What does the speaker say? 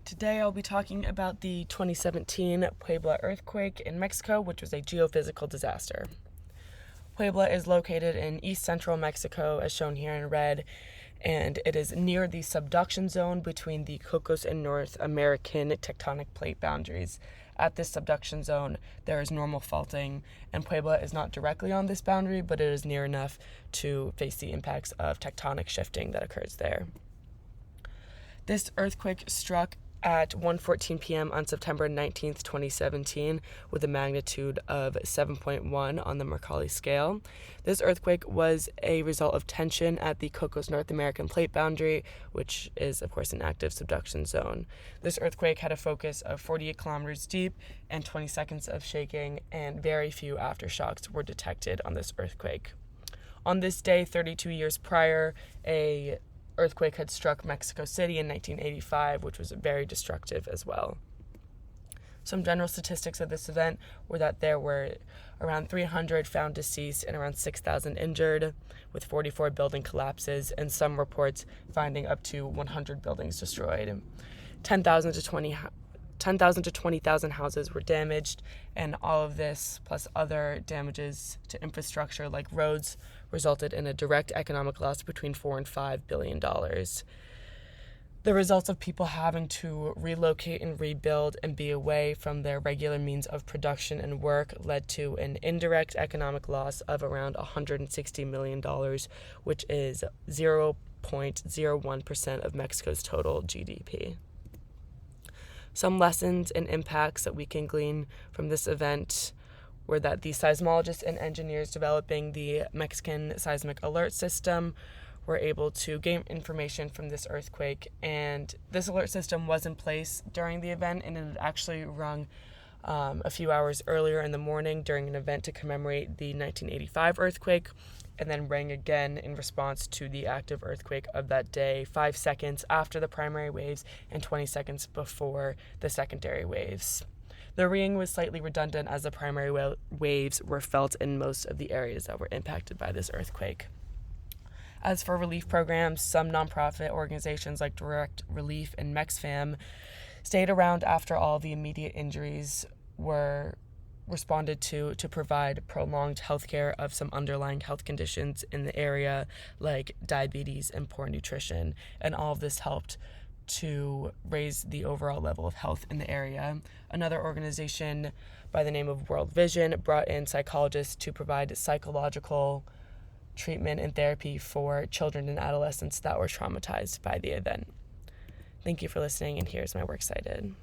Today I'll be talking about the 2017 Puebla Earthquake in Mexico, which was a geophysical disaster. Puebla is located in east central Mexico, as shown here in red, and it is near the subduction zone between the Cocos and North American tectonic plate boundaries. At this subduction zone, there is normal faulting, and Puebla is not directly on this boundary, but it is near enough to face the impacts of tectonic shifting that occurs there. This earthquake struck at 1:14 p.m. on September 19th, 2017, with a magnitude of 7.1 on the Mercalli scale. This earthquake was a result of tension at the Cocos North American plate boundary, which is, of course, an active subduction zone. This earthquake had a focus of 48 kilometers deep and 20 seconds of shaking, and very few aftershocks were detected on this earthquake. On this day, 32 years prior, a earthquake had struck Mexico City in 1985, which was very destructive as well. Some general statistics of this event were that there were around 300 found deceased and around 6,000 injured, with 44 building collapses, and some reports finding up to 100 buildings destroyed. 10,000 to 20,000 houses were damaged, and all of this, plus other damages to infrastructure like roads, resulted in a direct economic loss between $4 and $5 billion. The results of people having to relocate and rebuild and be away from their regular means of production and work led to an indirect economic loss of around $160 million, which is 0.01% of Mexico's total GDP. Some lessons and impacts that we can glean from this event were that the seismologists and engineers developing the Mexican seismic alert system were able to gain information from this earthquake, and this alert system was in place during the event, and it had actually rung a few hours earlier in the morning during an event to commemorate the 1985 earthquake, and then rang again in response to the active earthquake of that day, 5 seconds after the primary waves and 20 seconds before the secondary waves. The ringing was slightly redundant as the primary waves were felt in most of the areas that were impacted by this earthquake. As for relief programs, some nonprofit organizations like Direct Relief and MexFam stayed around after all the immediate injuries were responded to provide prolonged health care of some underlying health conditions in the area, like diabetes and poor nutrition, and all of this helped to raise the overall level of health in the area. Another organization by the name of World Vision brought in psychologists to provide psychological treatment and therapy for children and adolescents that were traumatized by the event. Thank you for listening, and here's my works cited.